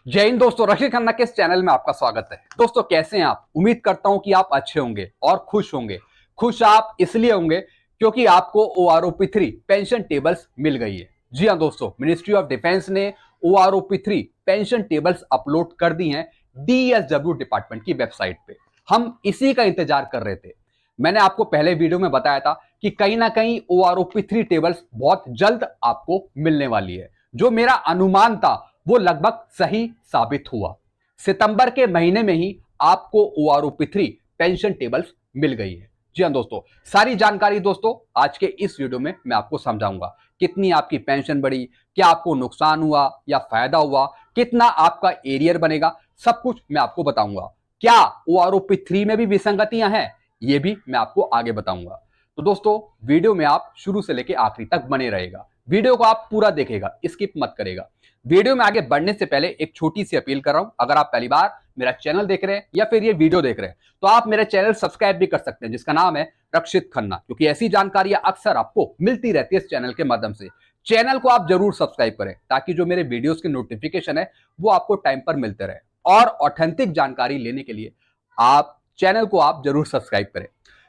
जय हिंद दोस्तों, रशीद खन्ना के इस चैनल में आपका स्वागत है। दोस्तों कैसे हैं आप? उम्मीद करता हूं कि आप अच्छे होंगे और खुश होंगे। खुश आप इसलिए होंगे क्योंकि आपको OROP3 पेंशन टेबल्स मिल गई है। जी हां दोस्तों, मिनिस्ट्री ऑफ डिफेंस ने OROP3 पेंशन टेबल्स अपलोड कर दी हैं DSW डिपार्टमेंट की वेबसाइट पे। हम इसी का इंतजार कर रहे थे। मैंने आपको पहले वीडियो में बताया था कि कहीं ना कहीं OROP3 टेबल्स बहुत जल्द आपको मिलने वाली है। जो मेरा अनुमान था वो लगभग सही साबित हुआ। सितंबर के महीने में ही आपको OROP3 पेंशन टेबल्स मिल गई है। जी हां दोस्तों, सारी जानकारी दोस्तों आज के इस वीडियो में मैं आपको समझाऊंगा। कितनी आपकी पेंशन बढ़ी, क्या आपको नुकसान हुआ या फायदा हुआ, कितना आपका एरियर बनेगा, सब कुछ मैं आपको बताऊंगा। क्या OROP3 में भी विसंगतियां हैं, ये भी मैं आपको आगे बताऊंगा। तो दोस्तों वीडियो में आप शुरू से लेकर आखिरी तक बने रहेगा। वीडियो को आप पूरा देखेगा, स्किप मत करेगा। वीडियो में आगे बढ़ने से पहले एक छोटी सी अपील कर रहा हूं। अगर आप पहली बार मेरा चैनल देख रहे हैं या फिर ये वीडियो देख रहे हैं तो आप मेरा चैनल सब्सक्राइब भी कर सकते हैं, जिसका नाम है रक्षित खन्ना, क्योंकि ऐसी जानकारियां अक्सर आपको मिलती रहती है इस चैनल के माध्यम से। चैनल को आप जरूर सब्सक्राइब करें ताकि जो मेरे वीडियोस के नोटिफिकेशन है वो आपको टाइम पर मिलते रहे। और ऑथेंटिक जानकारी लेने के लिए आप चैनल को आप जरूर सब्सक्राइब करें।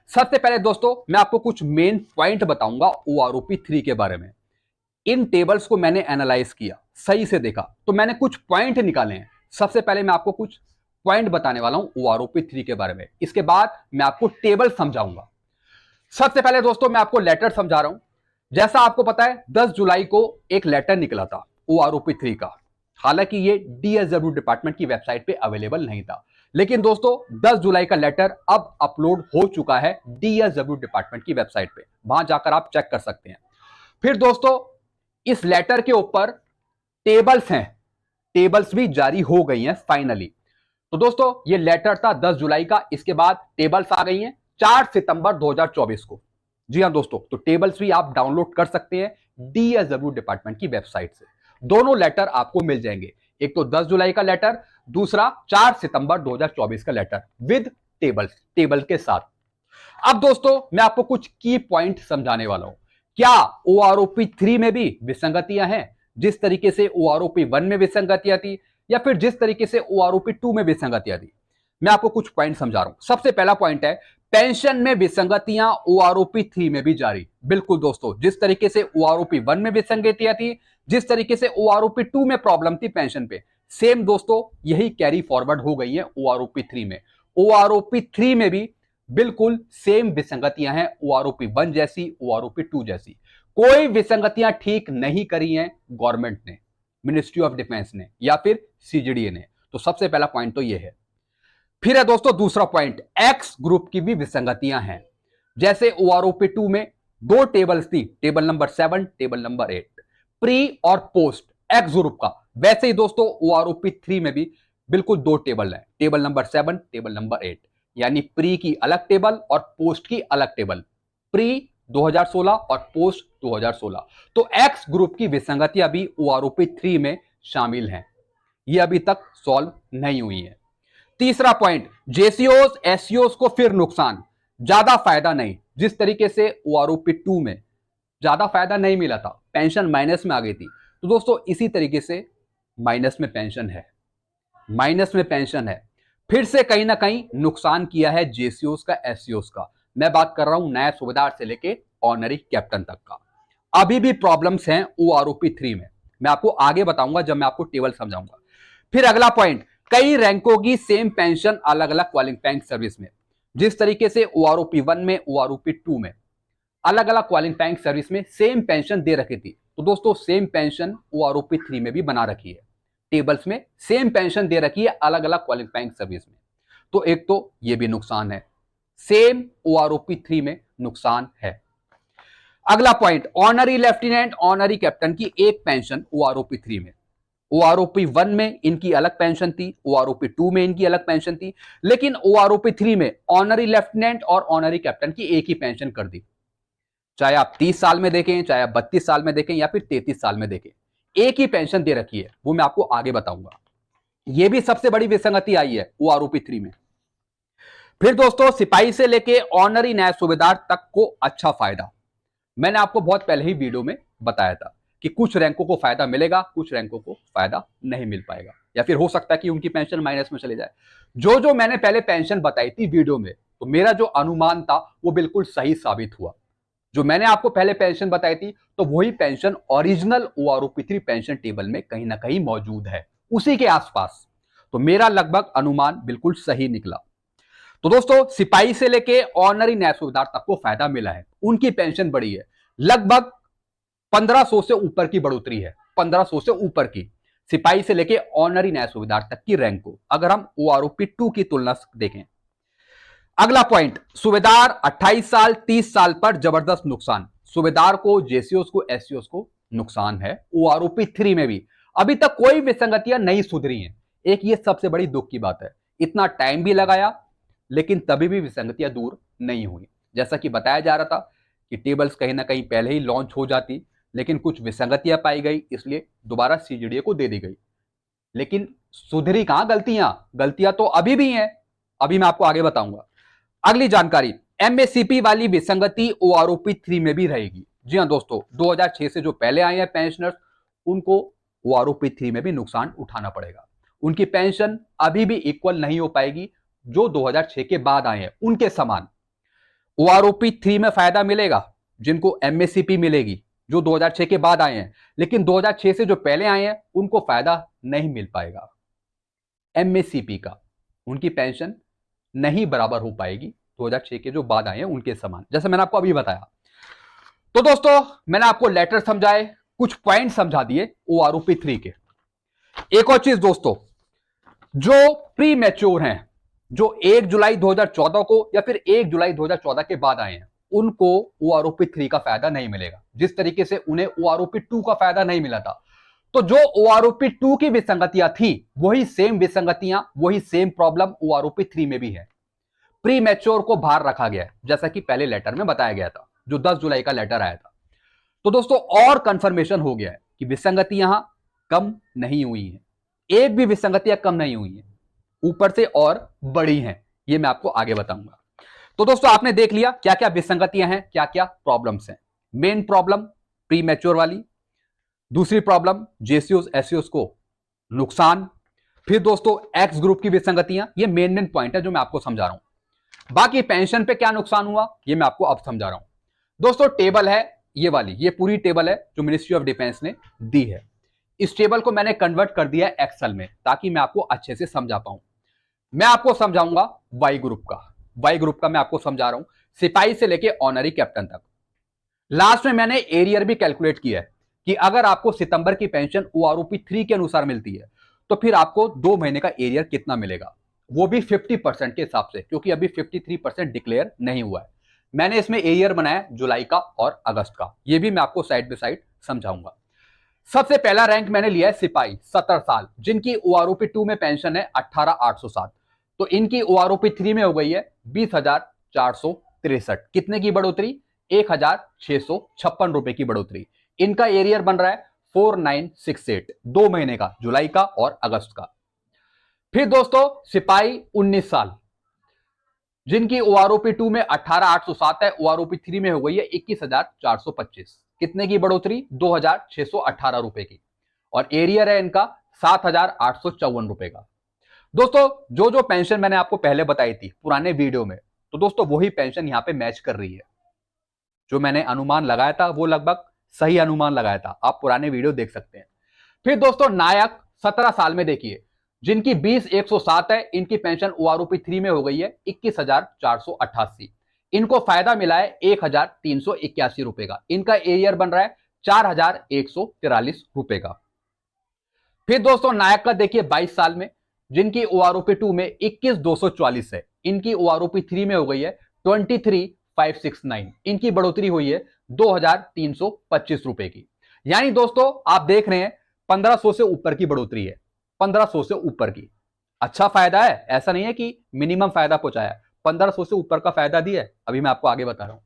सबसे पहले दोस्तों मैं आपको कुछ मेन पॉइंट बताऊंगा OROP3 के बारे में। इन टेबल्स को मैंने एनालाइज किया, सही से देखा, तो मैंने कुछ पॉइंट निकाले हैं। सबसे पहले मैं आपको कुछ पॉइंट बताने वाला हूं OROP3 के बारे में। इसके बाद मैं आपको टेबल समझाऊंगा। सबसे पहले दोस्तों मैं आपको लेटर समझा रहा हूं। जैसा आपको पता है 10 जुलाई को एक लेटर निकला था OROP3 का। हालांकि ये DSW डिपार्टमेंट की वेबसाइट पे अवेलेबल नहीं था, लेकिन दोस्तों 10 जुलाई का लेटर अब अपलोड हो चुका है DSW डिपार्टमेंट की वेबसाइट पे। वहां जाकर आप चेक कर सकते हैं। फिर दोस्तों इस लेटर के ऊपर टेबल्स हैं, टेबल्स भी जारी हो गई हैं फाइनली। तो दोस्तों ये लेटर था 10 जुलाई का, इसके बाद टेबल्स आ गई हैं 4 सितंबर 2024 को। जी हां दोस्तों, तो टेबल्स भी आप डाउनलोड कर सकते हैं DSW डिपार्टमेंट की वेबसाइट से। दोनों लेटर आपको मिल जाएंगे, एक तो 10 जुलाई का लेटर, दूसरा 4 सितंबर 2024 का लेटर विद टेबल्स, टेबल के साथ। अब दोस्तों मैं आपको कुछ की पॉइंट समझाने वाला हूं। क्या OROP3 में भी विसंगतियां हैं, जिस तरीके से OROP1 में विसंगतियां थी या फिर जिस तरीके से OROP2 में विसंगतियां थी? मैं आपको कुछ पॉइंट समझा रहा हूं। सबसे पहला पॉइंट है, पेंशन में विसंगतियां OROP3 में भी जारी। बिल्कुल दोस्तों, जिस तरीके से OROP1 में विसंगतियां थी, जिस तरीके से OROP2 में प्रॉब्लम थी पेंशन पे, सेम दोस्तों यही कैरी फॉरवर्ड हो गई है OROP3 में। OROP3 में भी बिल्कुल सेम विसंगतियां हैं OROP1 जैसी, OROP2 जैसी। कोई विसंगतियां ठीक नहीं करी हैं गवर्नमेंट ने, मिनिस्ट्री ऑफ डिफेंस ने या फिर CGDA ने। तो सबसे पहला पॉइंट तो यह है। फिर है दोस्तों दूसरा पॉइंट, एक्स ग्रुप की भी विसंगतियां हैं। जैसे OROP2 में दो टेबल्स थी, table number 7, table number 8, pre और पोस्ट एक्स ग्रुप का, वैसे ही दोस्तों OROP3 में भी बिल्कुल दो टेबल है, टेबल नंबर 7, टेबल नंबर 8। यानी प्री की अलग टेबल और पोस्ट की अलग टेबल, प्री 2016 और पोस्ट 2016। तो एक्स ग्रुप की विसंगतियां भी OROP3 में शामिल हैं, ये अभी तक सॉल्व नहीं हुई है। तीसरा पॉइंट, जेसीओस एससीओस को फिर नुकसान, ज्यादा फायदा नहीं। जिस तरीके से OROP2 में ज्यादा फायदा नहीं मिला था, पेंशन माइनस में आ गई थी, तो दोस्तों इसी तरीके से माइनस में पेंशन है, माइनस में पेंशन है। फिर से कहीं ना कहीं नुकसान किया है जेसीओस का, एससीओस का। मैं बात कर रहा हूं नायब सूबेदार से लेके ऑनरी कैप्टन तक का। अभी भी प्रॉब्लम्स हैं OROP3 में, मैं आपको आगे बताऊंगा जब मैं आपको टेबल समझाऊंगा। फिर अगला पॉइंट, कई रैंकों की सेम पेंशन अलग अलग क्वालिफाइंग सर्विस में। जिस तरीके से OROP1 में, OROP2 में अलग अलग क्वालिफाइंग सर्विस में सेम पेंशन दे रखी थी, तो दोस्तों सेम पेंशन OROP3 में भी बना रखी है। टेबल्स में सेम पेंशन दे रखी है अलग अलग क्वालिफाइंग सर्विस में। तो एक तो ये भी नुकसान है, सेम OROP3 में नुकसान है। अगला point, honorary lieutenant, honorary captain की एक पेंशन OROP3 में। OROP1 में इनकी अलग पेंशन थी, OROP2 में इनकी अलग पेंशन थी, लेकिन OROP3 में ऑनरी लेफ्टिनेंट और ऑनरी कैप्टन की एक ही पेंशन कर दी। चाहे आप 30 साल में देखें, चाहे आप 32 साल में देखें या फिर 33 साल में देखें, एक ही पेंशन दे रखी है। वो मैं आपको आगे बताऊंगा। यह भी सबसे बड़ी विसंगति आई है OROP3 में। फिर दोस्तों सिपाही से लेके ऑनरी नायब सूबेदार तक को अच्छा फायदा। मैंने आपको बहुत पहले ही वीडियो में बताया था कि कुछ रैंकों को फायदा मिलेगा, कुछ रैंकों को फायदा नहीं मिल पाएगा। या फिर हो सकता है कि उनकी पेंशन माइनस में चले जाए। जो जो मैंने पहले पेंशन बताई थी वीडियो में, तो मेरा जो अनुमान था वो बिल्कुल सही साबित हुआ। जो मैंने आपको पहले पेंशन बताई थी, तो वही pension original OROP3 pension table में कहीं ना कहीं मौजूद है, उसी के आसपास। तो मेरा लगभग अनुमान बिल्कुल सही निकला। तो दोस्तों, सिपाही से लेके ऑनरी न्याय सूबेदार तक को फायदा मिला है, उनकी पेंशन बढ़ी है, लगभग 1500 से ऊपर की बढ़ोतरी है, 1500 से ऊपर की, सिपाही से लेके ऑनरी न्याय सूबेदार तक की रैंक को अगर हम OROP2 की तुलना देखें। अगला पॉइंट, सूबेदार 28 साल 30 साल पर जबरदस्त नुकसान। सूबेदार को, जेसीओस को, एससीओस को नुकसान है। OROP3 में भी अभी तक कोई विसंगतियां नहीं सुधरी हैं। एक ये सबसे बड़ी दुख की बात है, इतना टाइम भी लगाया लेकिन तभी भी विसंगतियां दूर नहीं हुई। जैसा कि बताया जा रहा था कि टेबल्स कहीं ना कहीं पहले ही लॉन्च हो जाती, लेकिन कुछ विसंगतियां पाई गई, इसलिए दोबारा CGDA को दे दी गई। लेकिन सुधरी कहां गलतियां? गलतियां तो अभी भी हैं, अभी मैं आपको आगे बताऊंगा। अगली जानकारी, MACP वाली विसंगति OROP3 में भी रहेगी। जी हां दोस्तों, 2006 से जो पहले आए हैं पेंशनर्स, उनको OROP3 में भी नुकसान उठाना पड़ेगा। उनकी पेंशन अभी भी इक्वल नहीं हो पाएगी जो 2006 के बाद आए हैं उनके समान। OROP3 में फायदा मिलेगा जिनको MACP मिलेगी जो 2006 के बाद आए हैं, लेकिन 2006 से जो पहले आए हैं उनको फायदा नहीं मिल पाएगा MACP का। उनकी पेंशन नहीं बराबर हो पाएगी 2006 के जो बाद आए हैं उनके समान, जैसे मैंने आपको अभी बताया। तो दोस्तों, मैंने आपको लेटर समझाए, कुछ पॉइंट समझा दिए OROP3 के। एक और चीज दोस्तों, जो प्री मैच्योर हैं, जो 1 जुलाई 2014 को या फिर 1 जुलाई 2014 के बाद आए हैं, उनको OROP3 का फायदा नहीं मिलेगा, जिस तरीके से उन्हें OROP2 का फायदा नहीं मिला था। तो जो OROP2 की विसंगतियां थी, वही सेम विसंगतियां, वही सेम प्रॉब्लम OROP3 में भी है। प्री मैच्योर को बाहर रखा गया है, जैसा कि पहले लेटर में बताया गया था, जो 10 जुलाई का लेटर आया था। तो दोस्तों, और कंफर्मेशन हो गया है कि विसंगतियां कम नहीं हुई हैं, एक भी विसंगतियां कम नहीं हुई हैं, ऊपर से और बड़ी हैं। ये मैं आपको आगे बताऊंगा। तो दोस्तों, आपने देख लिया क्या क्या विसंगतियां हैं, क्या क्या प्रॉब्लम्स हैं। मेन प्रॉब्लम प्री मैच्योर वाली, दूसरी प्रॉब्लम जेसीओस एससीओस को नुकसान, फिर दोस्तों एक्स ग्रुप की विसंगतियां। ये मेन पॉइंट है जो मैं आपको समझा रहा हूं। बाकी पेंशन पे क्या नुकसान हुआ ये मैं आपको अब समझा रहा हूं। दोस्तों, टेबल है ये वाली, ये पूरी टेबल है जो मिनिस्ट्री ऑफ डिफेंस ने दी है। इस टेबल को मैंने कन्वर्ट कर दिया है एक्सेल में, ताकि मैं आपको अच्छे से समझा पाऊं। मैं आपको समझाऊंगा वाई ग्रुप का, वाई ग्रुप का मैं आपको समझा रहा हूं, सिपाही से लेके ऑनरी कैप्टन तक। लास्ट में मैंने एरियर भी कैलकुलेट किया है कि अगर आपको सितंबर की पेंशन OROP3 के अनुसार मिलती है, तो फिर आपको 2 महीने का एरियर कितना मिलेगा, वो भी 50% के हिसाब से, क्योंकि अभी 53% डिक्लेयर नहीं हुआ है। मैंने इसमें एरियर बनाया जुलाई का और अगस्त का, ये भी मैं आपको साइड बाय साइड समझाऊंगा। सबसे पहला रैंक मैंने लिया है सिपाही 70 साल, जिनकी OROP2 में पेंशन है 18,807, तो इनकी OROP3 में हो गई है 20,463। कितने की बढ़ोतरी? 1,656 रुपए की बढ़ोतरी। इनका एरियर बन रहा है 4968, 2 महीने का, जुलाई का और अगस्त का। फिर दोस्तों, सिपाही 19 साल, जिनकी OROP2 में 18,807 है, OROP3 में हो गई है 21,425। कितने की बढ़ोतरी? 2,618 रुपए की, और एरियर है इनका 7,854 रुपए का। दोस्तों, जो जो पेंशन मैंने आपको पहले बताई थी पुराने वीडियो में, तो दोस्तों वही पेंशन यहां पे मैच कर रही है। जो मैंने अनुमान लगाया था वो लगभग सही अनुमान लगाया था, आप पुराने वीडियो देख सकते हैं। फिर दोस्तों, नायक 17 साल में देखिए, जिनकी 20,107 है, इनकी पेंशन OROP3 में हो गई है 21,488। इनको फायदा मिला है 1,381 रुपए का। इनका एरियर बन रहा है 4,143 रुपए का। फिर दोस्तों, नायक का देखिए 22 साल में, जिनकी OROP2 में 21,244 है, इनकी OROP3 में हो गई है 23,569। इनकी बढ़ोतरी हुई है 2,325 रुपए की। यानी दोस्तों, आप देख रहे हैं 1500 से ऊपर की बढ़ोतरी है, 1500 से ऊपर की। अच्छा फायदा है, ऐसा नहीं है कि मिनिमम फायदा पहुंचाया, 1500 से ऊपर का फायदा दिया है, अभी मैं आपको आगे बता रहा हूं।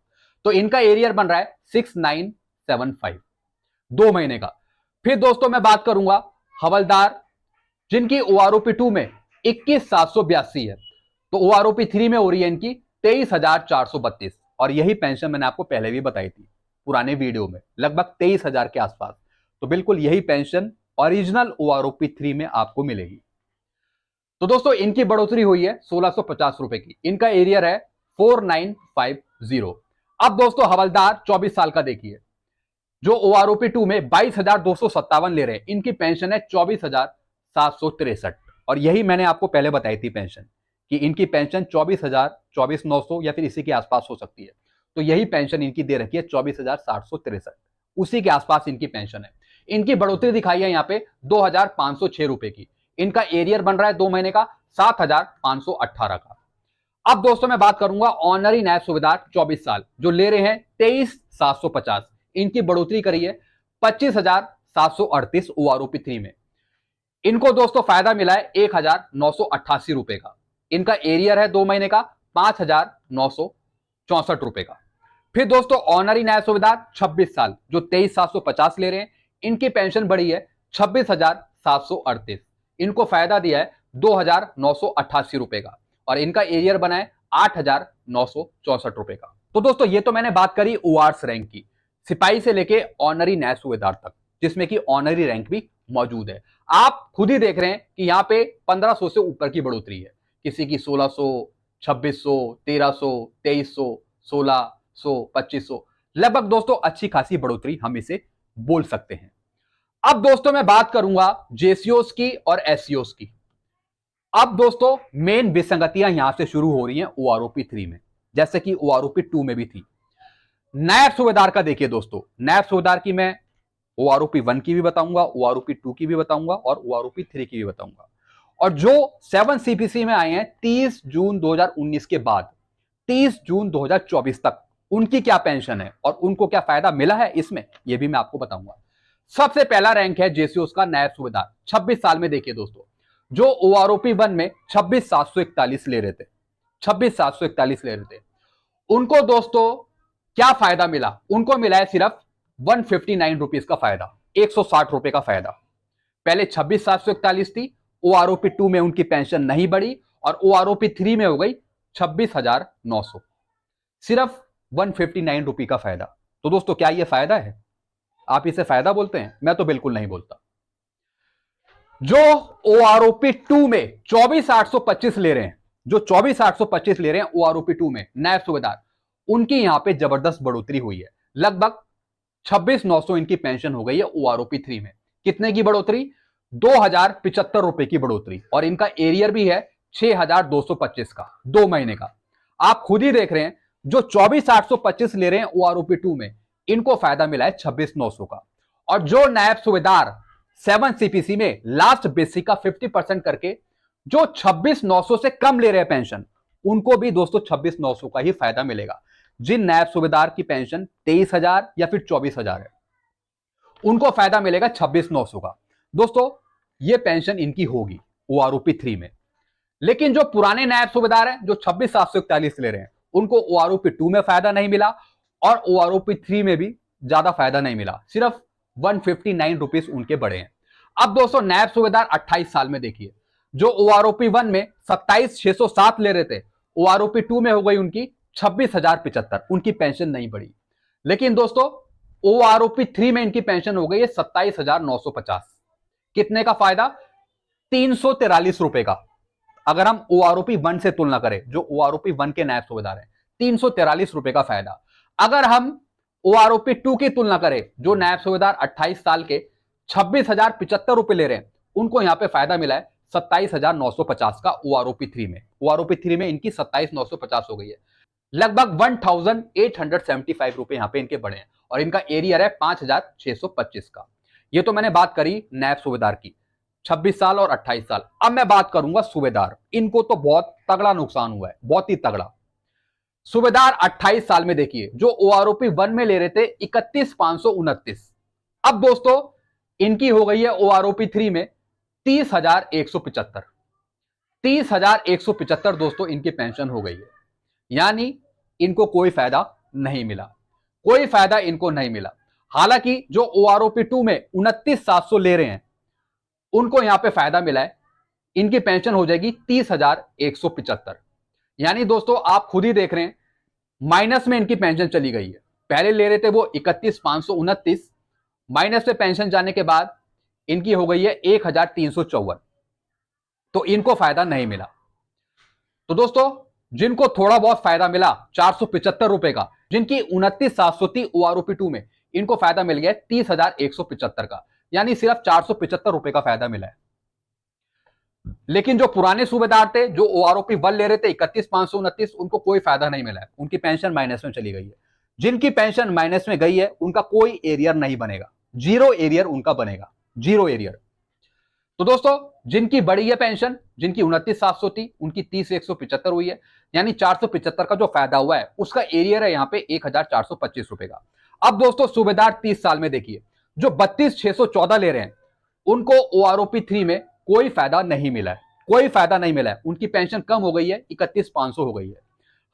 तो इनका एरियर बन रहा है 6975, 2 महीने का। फिर दोस्तों, मैं बात करूंगा हवलदार, जिनकी OROP2 में 21,782 है, तो OROP3 में हो रही है इनकी 23,432, और यही पेंशन मैंने आपको पहले भी बताई थी पुराने वीडियो में, लगभग 23,000 के आसपास। तो बिल्कुल यही पेंशन ओरिजिनल OROP3 में आपको मिलेगी। तो दोस्तों इनकी बढ़ोतरी हुई है 1650 रुपए की। इनका एरियर है 4950। अब दोस्तों हवलदार 24 साल का देखिए, जो OROP2 में 22,257 ले रहे हैं, इनकी पेंशन है 24,763। और यही मैंने आपको पहले बताई थी पेंशन, कि इनकी पेंशन 24,000, 24,900 या फिर इसी के आसपास हो सकती है। तो यही पेंशन इनकी दे रखी है 24,763, उसी के आसपास इनकी पेंशन है। इनकी बढ़ोतरी दिखाई है यहाँ पे 2,506 रुपए की। इनका एरियर बन रहा है 2 महीने का 7,518 का। अब दोस्तों मैं बात करूंगा ऑनरी नायब सूबेदार 24 साल जो ले रहे हैं 23,750। इनकी बढ़ोतरी करी है 25,738 OROP3 में। इनको दोस्तों फायदा मिला है 1,988 रुपए का। इनका एरियर है 2 महीने का 5,964 रुपए का। फिर दोस्तों ऑनरी नायब सूबेदार 26 साल जो 23,750 ले रहे हैं, इनकी पेंशन बढ़ी है 26,738। इनको फायदा दिया है 2,988 रुपए का और इनका एरियर बना है 8,964 रुपए का। तो दोस्तों ये तो मैंने बात करी ORS रैंक की, सिपाही से लेके ऑनरी नायब सूबेदार तक, जिसमें कि ऑनरी रैंक भी मौजूद है। आप खुद ही देख रहे हैं कि यहाँ पे 1500 से ऊपर की बढ़ोतरी है, किसी की 1600, 2600, 1300, 2300, 1600, 2500, लगभग दोस्तों अच्छी खासी बढ़ोतरी हम इसे बोल सकते हैं। अब दोस्तों मैं बात करूंगा JCOs की और SCOs की। अब दोस्तों मेन विसंगतियां यहां से शुरू हो रही हैं OROP3 में, जैसे कि OROP2 में भी थी। नायब सूबेदार का देखिए दोस्तों, नायब सूबेदार की मैं OROP1 की भी बताऊंगा, OROP2 की भी बताऊंगा और OROP3 की भी बताऊंगा। और जो 7 CPC में आए हैं 30 जून 2019 के बाद 30 जून 2024 तक, उनकी क्या पेंशन है और उनको क्या फायदा मिला है इसमें, यह भी मैं आपको बताऊंगा। सबसे पहला रैंक है JCOs का नायब सूबेदार 26 साल में। देखिए दोस्तों, जो OROP1 में 26,741 ले रहे थे, 26,741 ले रहे थे, उनको दोस्तों क्या फायदा मिला? उनको मिला है सिर्फ 159 रुपीज का फायदा, 160 रुपए का फायदा। पहले 26,741 थी, OROP2 में उनकी पेंशन नहीं बढ़ी और OROP3 में हो गई 26,900, सिर्फ 159 रुपए का फायदा। तो दोस्तों क्या यह फायदा है? आप इसे फायदा बोलते हैं? मैं तो बिल्कुल नहीं बोलता। जो OROP2 में 24,825 ले रहे हैं, जो 24,825 ले रहे हैं OROP2 में नायब सूबेदार, उनकी यहां पे जबरदस्त बढ़ोतरी हुई है। लगभग 26,900 इनकी पेंशन हो गई है OROP3 में। कितने की बढ़ोतरी? 2,075 रुपए की बढ़ोतरी। और इनका एरियर भी है 6,225 का, 2 महीने का। आप खुद ही देख रहे हैं, जो 24,825 ले रहे हैं OROP2 में, इनको फायदा मिला है 26,900 का। और जो नायब सूबेदार 7 CPC में लास्ट बेसिक का 50% करके जो 26,900 से कम ले रहे हैं पेंशन, उनको भी दोस्तों 26,900 का ही फायदा मिलेगा। जिन नायब सूबेदार की पेंशन 23,000 या फिर 24,000 है, उनको फायदा मिलेगा 26,900 का। दोस्तों ये पेंशन इनकी होगी OROP3 में। लेकिन जो पुराने नायब सूबेदार हैं, जो 26,741 ले रहे हैं, उनको OROP2 में फायदा नहीं मिला और OROP3 में भी ज्यादा फायदा नहीं मिला, सिर्फ 159 रुपीज उनके बढ़े हैं। अब दोस्तों नायब सूबेदार 28 साल में देखिए, जो OROP1 में 27,607 ले रहे थे, OROP2 में हो गई उनकी 26,075, उनकी पेंशन नहीं बढ़ी। लेकिन दोस्तों OROP3 में इनकी पेंशन हो गई है 27,950। कितने का फायदा? 343 रुपए का। अगर हम OROP1 से तुलना करें, जो OROP1 के नायब सूबेदार हैं, 343 रुपए का फायदा। अगर हम OROP2 की तुलना करें, जो नायब सूबेदार 28 साल के 26,075 रुपए ले रहे हैं, उनको यहां पे फायदा मिला है 27,950 का OROP3 में। OROP3 में इनकी 27,950 हो गई है। लगभग 1,875 रुपए यहां पे इनके बढ़े हैं और इनका एरियर है 5,625 का। ये तो मैंने बात करी नायब सूबेदार की, 26 साल और 28 साल। अब मैं बात करूंगा सूबेदार। इनको तो बहुत तगड़ा नुकसान हुआ है, बहुत ही तगड़ा। सूबेदार 28 साल में देखिए, जो OROP1 में ले रहे थे 31,529, अब दोस्तों इनकी हो गई है OROP3 में 30,175। 30,175 दोस्तों इनकी पेंशन हो गई है। यानी इनको कोई फायदा नहीं मिला, कोई फायदा इनको नहीं मिला। हालांकि जो OROP2 में 29,700 ले रहे हैं, उनको यहां पे फायदा मिला है, इनकी पेंशन हो जाएगी 30,175। यानी दोस्तों आप खुद ही देख रहे हैं, माइनस में इनकी पेंशन चली गई है। पहले ले रहे थे वो 31,529, माइनस में पेंशन जाने के बाद इनकी हो गई है 1354, तो इनको फायदा नहीं मिला। तो दोस्तों जिनको थोड़ा बहुत फायदा मिला 475 रुपए का, जिनकी 29,700 थी OROP2 में, इनको फायदा मिल गया 30,175 का, यानी सिर्फ 475 रुपए का फायदा मिला है। लेकिन जो पुराने सूबेदार थे, जो OROP1 ले रहे थे 31,529, उनको कोई फायदा नहीं मिला है, उनकी पेंशन माइनस में चली गई है। जिनकी पेंशन माइनस में गई है उनका कोई एरियर नहीं बनेगा, जीरो एरियर उनका बनेगा, जीरो एरियर। तो दोस्तों जिनकी बढ़ी है पेंशन, जिनकी 29,700 थी, उनकी 30,175 हुई है, यानी 475 का जो फायदा हुआ है उसका एरियर है यहाँ पे 1,425 रुपए का। अब दोस्तों सूबेदार 30 साल में देखिए, जो 32,614 ले रहे हैं उनको OROP3 में कोई फायदा नहीं मिला है, कोई फायदा नहीं मिला है। उनकी पेंशन कम हो गई है, 31,500 हो गई है।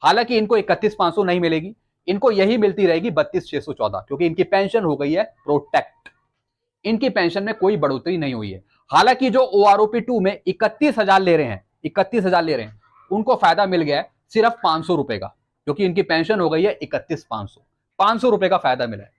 हालांकि इनको 31,500 नहीं मिलेगी, इनको यही मिलती रहेगी 32,614, क्योंकि इनकी पेंशन हो गई है प्रोटेक्ट, इनकी पेंशन में कोई बढ़ोतरी नहीं हुई है। हालांकि जो OROP2 में 31,000 ले रहे हैं, 31,000 ले रहे हैं, उनको फायदा मिल गया है सिर्फ 500 रुपए का, क्योंकि इनकी पेंशन हो गई है 31,500, 500 रुपए का फायदा मिला है।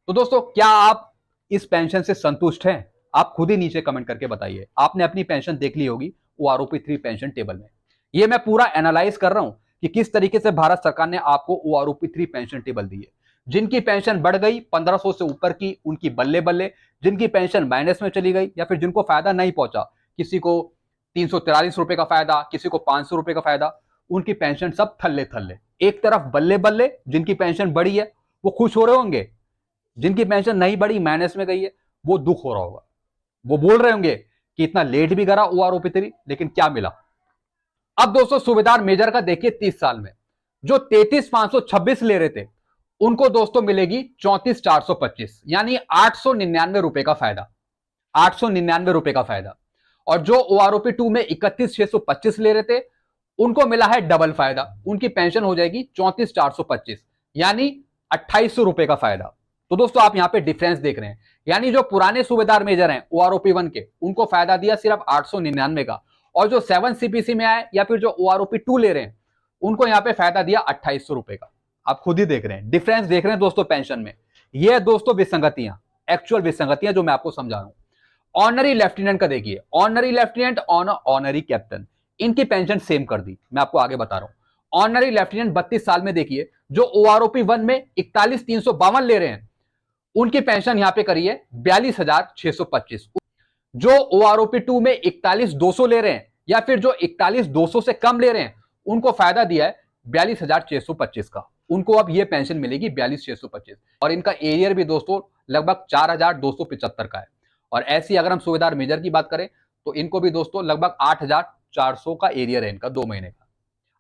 तो दोस्तों क्या आप इस पेंशन से संतुष्ट हैं? आप खुद ही नीचे कमेंट करके बताइए। आपने अपनी पेंशन देख ली होगी OROP3 पेंशन टेबल में। ये मैं पूरा एनालाइज कर रहा हूं कि किस तरीके से भारत सरकार ने आपको OROP3 पेंशन टेबल दी है। जिनकी पेंशन बढ़ गई 1500 से ऊपर की, उनकी बल्ले बल्ले, जिनकी पेंशन माइनस में चली गई या फिर जिनको फायदा नहीं पहुंचा, किसी को 343 रुपए का फायदा, किसी को 500 रुपए का फायदा, उनकी पेंशन सब थल्ले थल्ले। एक तरफ बल्ले बल्ले, जिनकी पेंशन बढ़ी है वो खुश हो रहे होंगे, जिनकी पेंशन नहीं बढ़ी माइनस में गई है वो दुख हो रहा होगा, वो बोल रहे होंगे कि इतना लेट भी करा OROP3 लेकिन क्या मिला। अब दोस्तों सूबेदार मेजर का देखिए 30 साल में जो 33,526 ले रहे थे उनको दोस्तों मिलेगी 34,425, यानी 899 रुपए का फायदा, 899 रुपए का फायदा। और जो OROP2 में 31,625 ले रहे थे उनको मिला है डबल फायदा, उनकी पेंशन हो जाएगी 34,425, यानी 2,800 रुपए का फायदा। तो दोस्तों आप यहां पे डिफरेंस देख रहे हैं, यानी जो पुराने सूबेदार मेजर हैं OROP1 के, उनको फायदा दिया सिर्फ 899 का, और जो 7 CPC में आए या फिर जो OROP2 ले रहे हैं उनको यहां पे फायदा दिया 2,800 रुपए का। आप खुद ही देख रहे हैं, डिफरेंस देख रहे हैं दोस्तों पेंशन में। ये दोस्तों विसंगतियां, एक्चुअल विसंगतियां जो मैं आपको समझा रहा हूं। ऑनरी लेफ्टिनेंट का देखिए, ऑनरी लेफ्टिनेंट और ऑनरी कैप्टन, इनकी पेंशन सेम कर दी, मैं आपको आगे बता रहा हूं। ऑनरी लेफ्टिनेंट 32 साल में देखिए, जो OROP1 में 41,352 ले रहे हैं उनकी पेंशन यहां पे करी है 42,625। जो OROP2 में 41,200 ले रहे हैं या फिर जो 41,200 से कम ले रहे हैं उनको फायदा दिया है 42,625 का, उनको अब ये पेंशन मिलेगी 42,625। और इनका एरियर भी दोस्तों लगभग 4,275 का है। और ऐसी अगर हम सूबेदार मेजर की बात करें तो इनको भी दोस्तों लगभग 8,400 का एरियर है इनका 2 महीने का।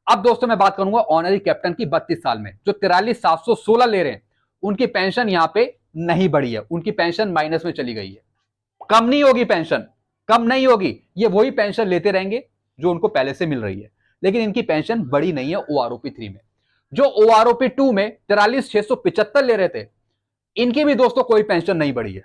अब दोस्तों मैं बात करूंगा ऑनरी कैप्टन की 32 साल में जो 43,716 ले रहे हैं, उनकी पेंशन यहां पे नहीं बढ़ी है, उनकी पेंशन माइनस में चली गई है। कम नहीं होगी पेंशन, कम नहीं होगी, ये वही पेंशन लेते रहेंगे जो उनको पहले से मिल रही है, लेकिन इनकी पेंशन बढ़ी नहीं है OROP3 में। जो OROP2 में 43,675 ले रहे थे इनकी भी दोस्तों कोई पेंशन नहीं बढ़ी है,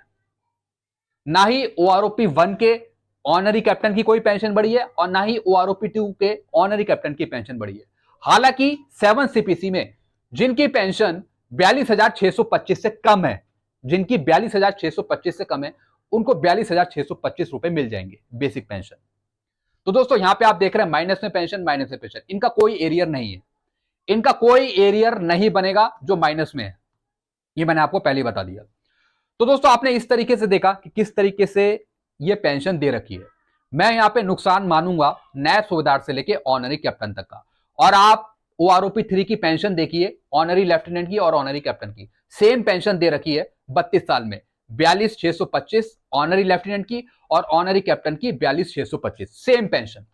ना ही OROP1 के ऑनरी कैप्टन की कोई पेंशन बढ़ी है और ना ही OROP2 के ऑनरी कैप्टन की पेंशन बढ़ी है। हालांकि 7 CPC में जिनकी पेंशन 42,625 से कम है, जिनकी 42,625 से कम है उनको 42,625 रुपए मिल जाएंगे बेसिक पेंशन। तो दोस्तों यहां पे आप देख रहे हैं माइनस में पेंशन, माइनस में पेंशन, इनका कोई एरियर नहीं है, इनका कोई एरियर नहीं बनेगा जो माइनस में है, ये मैंने आपको पहले बता दिया। तो दोस्तों आपने इस तरीके से देखा कि किस तरीके से ये पेंशन दे रखी है। मैं यहां पे नुकसान मानूंगा नायब सूबेदार से लेके ऑनरी कैप्टन तक का। और आप OROP3 की पेंशन देखिए, ऑनरी लेफ्टिनेंट की और ऑनरी कैप्टन की सेम पेंशन दे रखी है 32 साल में, 42,625 ऑनरी लेफ्टिनेंट की और ऑनरी कैप्टन की 42,625, सेम पेंशन।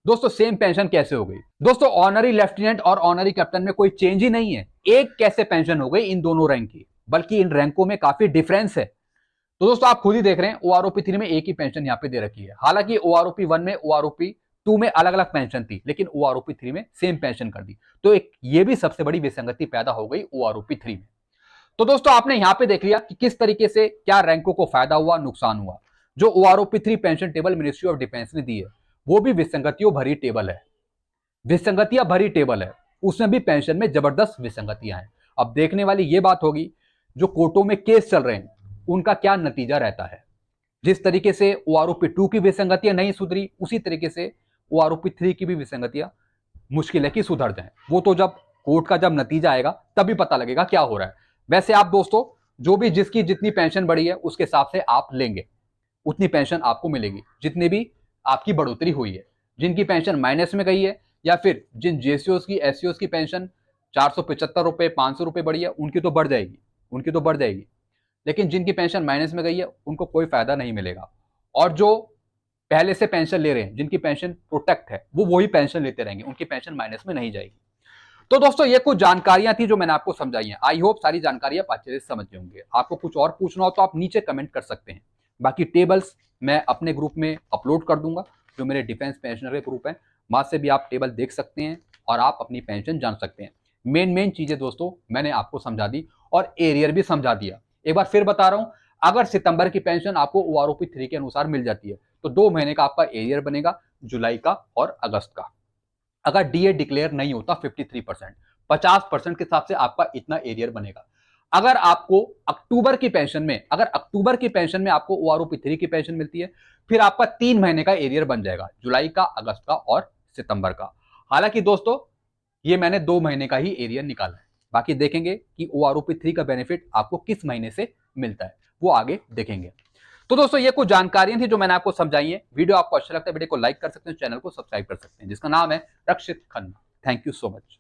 दोस्तों सेम पेंशन कैसे हो गई? दोस्तों ऑनरी लेफ्टिनेंट और ऑनरी कैप्टन में कोई चेंज ही नहीं है, एक कैसे पेंशन हो गई इन दोनों रैंक की, बल्कि इन रैंकों में काफी डिफरेंस है। तो दोस्तों आप खुद ही देख रहे हैं OROP3 में एक ही पेंशन यहां पे दे रखी है। हालांकि OROP1 में OROP2 में अलग अलग पेंशन थी, लेकिन OROP3 में सेम पेंशन कर दी। तो एक ये भी सबसे बड़ी विसंगति पैदा हो गई OROP3 में। तो दोस्तों आपने यहां पे देख लिया कि किस तरीके से क्या रैंकों को फायदा हुआ, नुकसान हुआ। जो OROP3 pension table ministry of defence ने दी है वो भी विसंगतियों भरी टेबल है, विसंगतियां भरी टेबल है, उसमें भी पेंशन में जबरदस्त विसंगतियां हैं। अब देखने वाली ये बात होगी जो कोर्टों में केस चल रहे हैं उनका क्या नतीजा रहता है। जिस तरीके से OROP2 की विसंगतियां नहीं सुधरी, उसी तरीके से OROP3 की भी विसंगतियां मुश्किल है कि सुधर जाए। वो तो जब कोर्ट का जब नतीजा आएगा तभी पता लगेगा क्या हो रहा है। वैसे आप दोस्तों जो भी जिसकी जितनी पेंशन बढ़ी है उसके हिसाब से आप लेंगे, उतनी पेंशन आपको मिलेगी जितनी भी आपकी बढ़ोतरी हुई है। जिनकी पेंशन माइनस में गई है या फिर जिन जेसीओस की एससीओस की पेंशन 475 रुपए 500 रुपए बढ़ी है, उनकी तो बढ़ जाएगी, उनकी तो बढ़ जाएगी। लेकिन जिनकी पेंशन माइनस में गई है उनको कोई फायदा नहीं मिलेगा। और जो पहले से पेंशन ले रहे हैं, जिनकी पेंशन प्रोटेक्ट है, वो वही पेंशन लेते रहेंगे, उनकी पेंशन माइनस में नहीं जाएगी। तो दोस्तों ये कुछ जानकारियां थी जो मैंने आपको समझाई हैं। आई होप सारी जानकारी आप अच्छे से समझ गए होंगे। आपको कुछ और पूछना हो तो आप नीचे कमेंट कर सकते हैं। बाकी टेबल्स मैं अपने ग्रुप में अपलोड कर दूंगा, जो मेरे डिफेंस पेंशनर के ग्रुप है, वहां से भी आप टेबल देख सकते हैं और आप अपनी पेंशन जान सकते हैं। मेन चीजें दोस्तों मैंने आपको समझा दी और एरियर भी समझा दिया। एक बार फिर बता रहा हूं, अगर सितंबर की पेंशन आपको OROP3 के अनुसार मिल जाती है तो 2 महीने का आपका एरियर बनेगा, जुलाई का और अगस्त का। अगर डीए डिक्लेयर नहीं होता 53%, 50% के हिसाब से आपका इतना एरियर बनेगा। अगर आपको अक्टूबर की पेंशन में, अगर अक्टूबर की पेंशन में आपको OROP3 की पेंशन मिलती है, फिर आपका 3 महीने का एरियर बन जाएगा, जुलाई का, अगस्त का और सितंबर का। हालांकि दोस्तों ये मैंने 2 महीने का ही एरियर निकाला है। बाकी देखेंगे कि OROP3 का बेनिफिट आपको किस महीने से मिलता है, वो आगे देखेंगे। तो दोस्तों ये कुछ जानकारियां थी जो मैंने आपको समझाई है। वीडियो आपको अच्छा लगता है, वीडियो को लाइक कर सकते हैं, चैनल को सब्सक्राइब कर सकते हैं, जिसका नाम है Rakshit Khanna. Thank you so much.